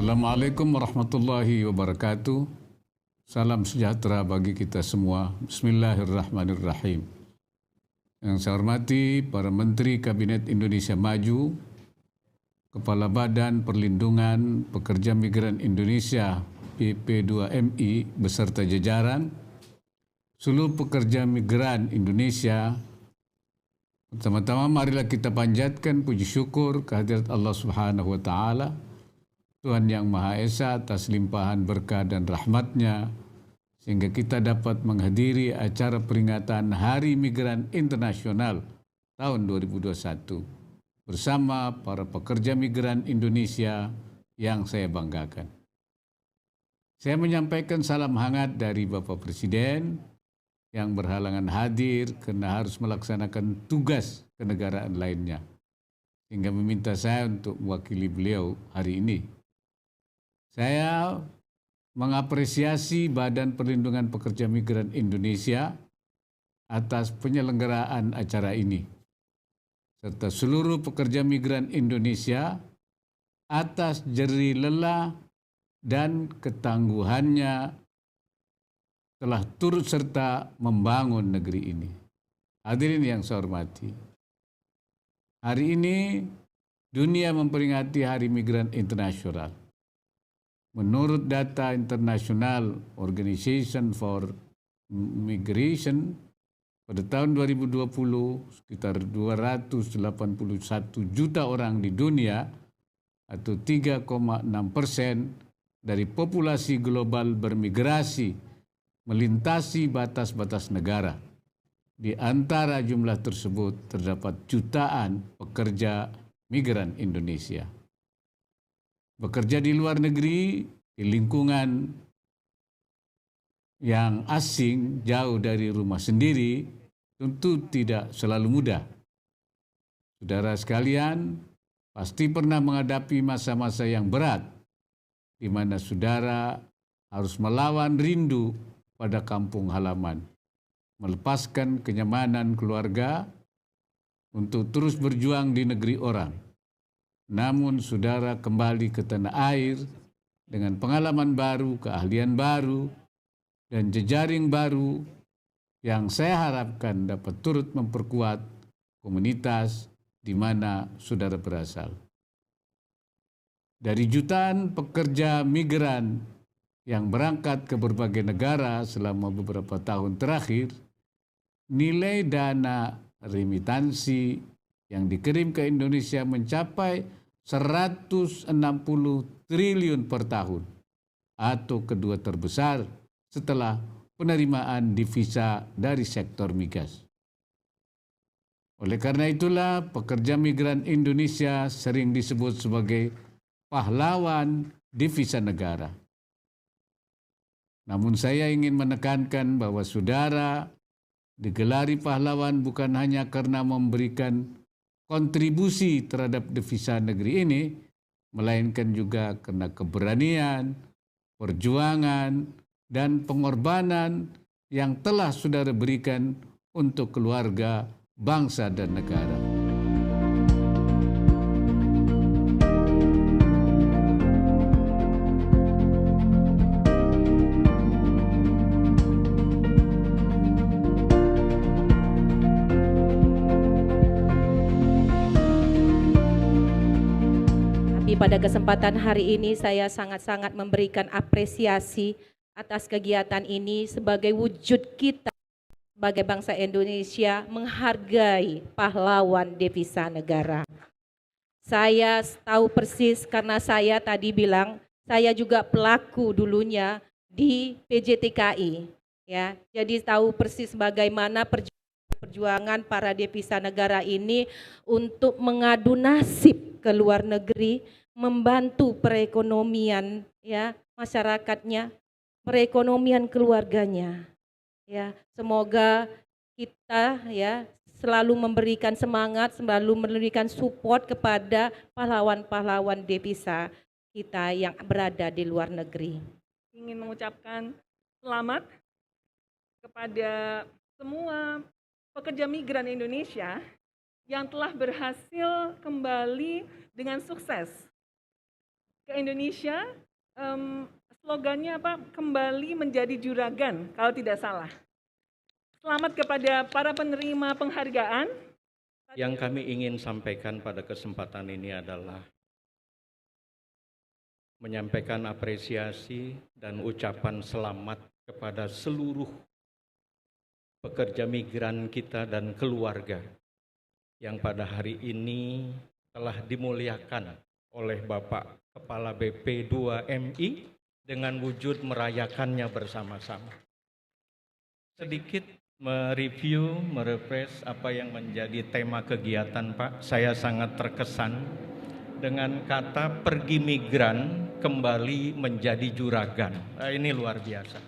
Assalamualaikum warahmatullahi wabarakatuh. Salam sejahtera bagi kita semua. Bismillahirrahmanirrahim. Yang saya hormati para Menteri Kabinet Indonesia Maju, Kepala Badan Perlindungan Pekerja Migran Indonesia BP2MI beserta jajaran, seluruh pekerja migran Indonesia. Pertama-tama marilah kita panjatkan puji syukur kehadirat Allah Subhanahu wa Ta'ala, Tuhan Yang Maha Esa, atas limpahan berkah dan rahmat-Nya, sehingga kita dapat menghadiri acara peringatan Hari Migran Internasional tahun 2021 bersama para pekerja migran Indonesia yang saya banggakan. Saya menyampaikan salam hangat dari Bapak Presiden yang berhalangan hadir karena harus melaksanakan tugas kenegaraan lainnya, sehingga meminta saya untuk mewakili beliau hari ini. Saya mengapresiasi Badan Perlindungan Pekerja Migran Indonesia atas penyelenggaraan acara ini, serta seluruh pekerja migran Indonesia atas jerih lelah dan ketangguhannya telah turut serta membangun negeri ini. Hadirin yang saya hormati, hari ini dunia memperingati Hari Migran Internasional. Menurut data International Organization for Migration, pada tahun 2020 sekitar 281 juta orang di dunia atau 3,6% dari populasi global bermigrasi melintasi batas-batas negara. Di antara jumlah tersebut terdapat jutaan pekerja migran Indonesia. Bekerja di luar negeri, di lingkungan yang asing, jauh dari rumah sendiri, tentu tidak selalu mudah. Saudara sekalian, pasti pernah menghadapi masa-masa yang berat, di mana saudara harus melawan rindu pada kampung halaman, melepaskan kenyamanan keluarga untuk terus berjuang di negeri orang. Namun saudara kembali ke tanah air dengan pengalaman baru, keahlian baru, dan jejaring baru yang saya harapkan dapat turut memperkuat komunitas di mana saudara berasal. Dari jutaan pekerja migran yang berangkat ke berbagai negara selama beberapa tahun terakhir, nilai dana remitansi yang dikirim ke Indonesia mencapai 160 triliun per tahun, atau kedua terbesar setelah penerimaan devisa dari sektor migas. Oleh karena itulah, pekerja migran Indonesia sering disebut sebagai pahlawan devisa negara. Namun saya ingin menekankan bahwa saudara digelari pahlawan bukan hanya karena memberikan kontribusi terhadap devisa negeri ini, melainkan juga karena keberanian, perjuangan, dan pengorbanan yang telah saudara berikan untuk keluarga, bangsa, dan negara. Pada kesempatan hari ini saya sangat-sangat memberikan apresiasi atas kegiatan ini sebagai wujud kita sebagai bangsa Indonesia menghargai pahlawan devisa negara. Saya tahu persis karena saya tadi bilang saya juga pelaku dulunya di PJTKI, ya. Jadi tahu persis bagaimana perjuangan para devisa negara ini untuk mengadu nasib ke luar negeri, membantu perekonomian ya masyarakatnya, perekonomian keluarganya. Ya, semoga kita ya selalu memberikan semangat, selalu memberikan support kepada pahlawan-pahlawan devisa kita yang berada di luar negeri. Ingin mengucapkan selamat kepada semua pekerja migran Indonesia yang telah berhasil kembali dengan sukses ke Indonesia, slogannya apa? Kembali menjadi juragan, kalau tidak salah. Selamat kepada para penerima penghargaan. Yang kami ingin sampaikan pada kesempatan ini adalah menyampaikan apresiasi dan ucapan selamat kepada seluruh pekerja migran kita dan keluarga yang pada hari ini telah dimuliakan oleh Bapak Kepala BP2MI dengan wujud merayakannya bersama-sama. Sedikit mereview, merefresh apa yang menjadi tema kegiatan, Pak. Saya sangat terkesan dengan kata pergi migran kembali menjadi juragan. Nah, ini luar biasa.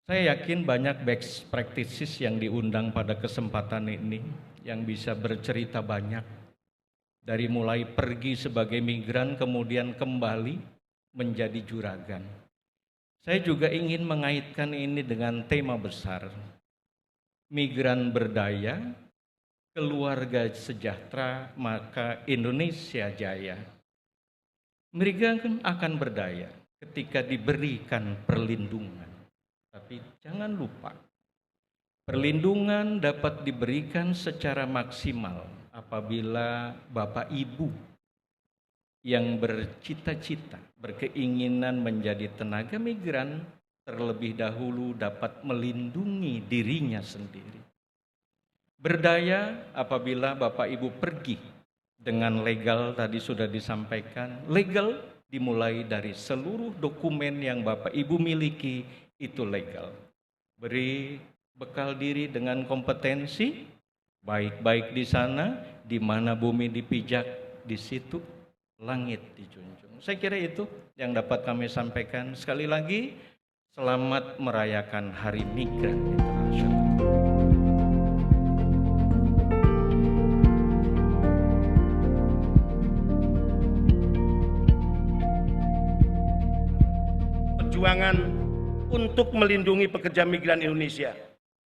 Saya yakin banyak best practices yang diundang pada kesempatan ini yang bisa bercerita banyak. Dari mulai pergi sebagai migran kemudian kembali menjadi juragan. Saya juga ingin mengaitkan ini dengan tema besar. Migran berdaya, keluarga sejahtera, maka Indonesia jaya. Migran akan berdaya ketika diberikan perlindungan. Tapi jangan lupa, perlindungan dapat diberikan secara maksimal apabila Bapak Ibu yang bercita-cita, berkeinginan menjadi tenaga migran terlebih dahulu dapat melindungi dirinya sendiri. Berdaya apabila Bapak Ibu pergi dengan legal, tadi sudah disampaikan, legal dimulai dari seluruh dokumen yang Bapak Ibu miliki itu legal. Beri bekal diri dengan kompetensi, baik-baik di sana, di mana bumi dipijak, di situ langit dijunjung. Saya kira itu yang dapat kami sampaikan. Sekali lagi, selamat merayakan Hari Migran Internasional. Perjuangan untuk melindungi pekerja migran Indonesia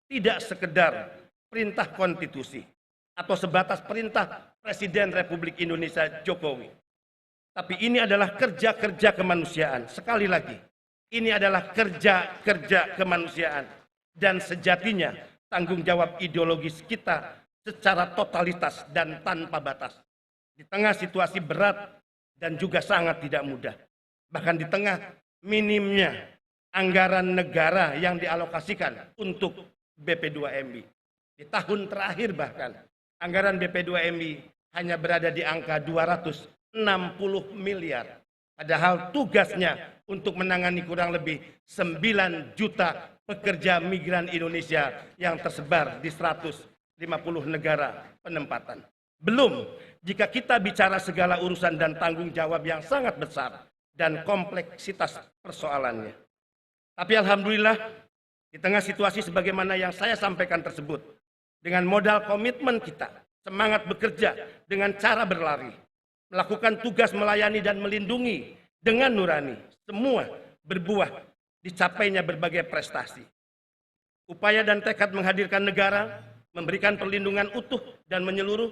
tidak sekedar perintah konstitusi atau sebatas perintah Presiden Republik Indonesia Jokowi. Tapi ini adalah kerja-kerja kemanusiaan. Sekali lagi, ini adalah kerja-kerja kemanusiaan. Dan sejatinya tanggung jawab ideologis kita secara totalitas dan tanpa batas. Di tengah situasi berat dan juga sangat tidak mudah. Bahkan di tengah minimnya anggaran negara yang dialokasikan untuk BP2MI. Di tahun terakhir bahkan, anggaran BP2MI hanya berada di angka 260 miliar. Padahal tugasnya untuk menangani kurang lebih 9 juta pekerja migran Indonesia yang tersebar di 150 negara penempatan. Belum jika kita bicara segala urusan dan tanggung jawab yang sangat besar dan kompleksitas persoalannya. Tapi alhamdulillah, di tengah situasi sebagaimana yang saya sampaikan tersebut, dengan modal komitmen kita, semangat bekerja dengan cara berlari, melakukan tugas melayani dan melindungi dengan nurani, semua berbuah dicapainya berbagai prestasi. Upaya dan tekad menghadirkan negara, memberikan perlindungan utuh dan menyeluruh,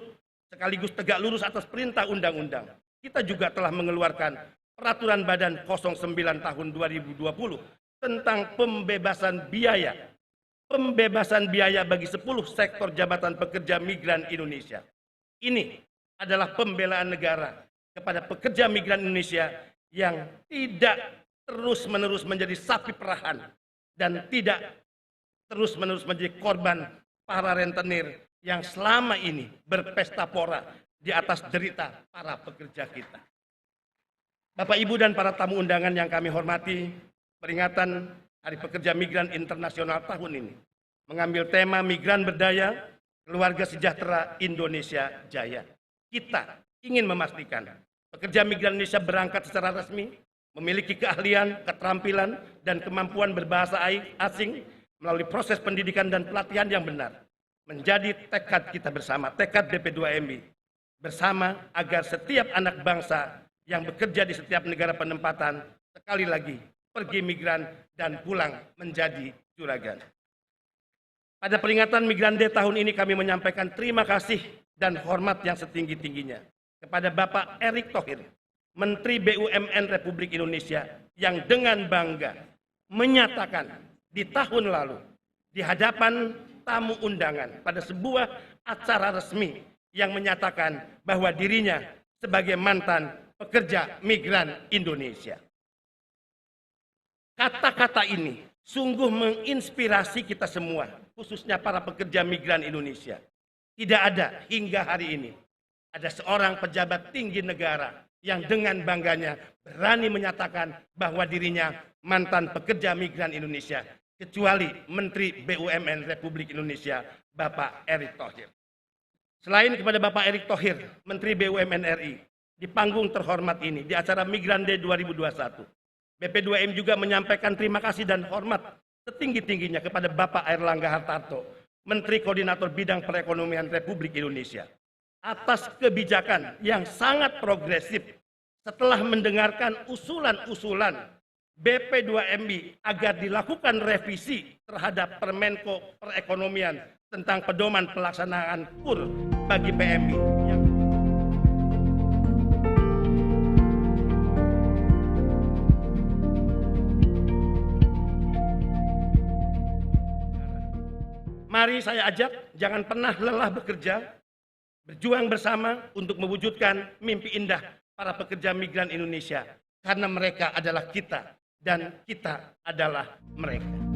sekaligus tegak lurus atas perintah undang-undang. Kita juga telah mengeluarkan Peraturan Badan 09 tahun 2020 tentang pembebasan biaya bagi 10 sektor jabatan pekerja migran Indonesia. Ini adalah pembelaan negara kepada pekerja migran Indonesia yang tidak terus-menerus menjadi sapi perahan dan tidak terus-menerus menjadi korban para rentenir yang selama ini berpesta pora di atas derita para pekerja kita. Bapak, Ibu, dan para tamu undangan yang kami hormati, peringatan Hari Pekerja Migran Internasional tahun ini mengambil tema Migran Berdaya, Keluarga Sejahtera, Indonesia Jaya. Kita ingin memastikan pekerja migran Indonesia berangkat secara resmi, memiliki keahlian, keterampilan, dan kemampuan berbahasa asing melalui proses pendidikan dan pelatihan yang benar. Menjadi tekad kita bersama, tekad BP2MI bersama agar setiap anak bangsa yang bekerja di setiap negara penempatan sekali lagi pergi migran dan pulang menjadi juragan. Pada peringatan Migran Day tahun ini kami menyampaikan terima kasih dan hormat yang setinggi-tingginya kepada Bapak Erick Thohir, Menteri BUMN Republik Indonesia yang dengan bangga menyatakan di tahun lalu di hadapan tamu undangan pada sebuah acara resmi yang menyatakan bahwa dirinya sebagai mantan pekerja migran Indonesia. Kata-kata ini sungguh menginspirasi kita semua, khususnya para pekerja migran Indonesia. Tidak ada hingga hari ini ada seorang pejabat tinggi negara yang dengan bangganya berani menyatakan bahwa dirinya mantan pekerja migran Indonesia, kecuali Menteri BUMN Republik Indonesia, Bapak Erick Thohir. Selain kepada Bapak Erick Thohir, Menteri BUMN RI, di panggung terhormat ini, di acara Migran Day 2021, BP2M juga menyampaikan terima kasih dan hormat setinggi-tingginya kepada Bapak Airlangga Hartarto, Menteri Koordinator Bidang Perekonomian Republik Indonesia, atas kebijakan yang sangat progresif setelah mendengarkan usulan-usulan BP2MI agar dilakukan revisi terhadap Permenko Perekonomian tentang pedoman pelaksanaan KUR bagi PMI. Mari saya ajak, jangan pernah lelah bekerja, berjuang bersama untuk mewujudkan mimpi indah para pekerja migran Indonesia. Karena mereka adalah kita dan kita adalah mereka.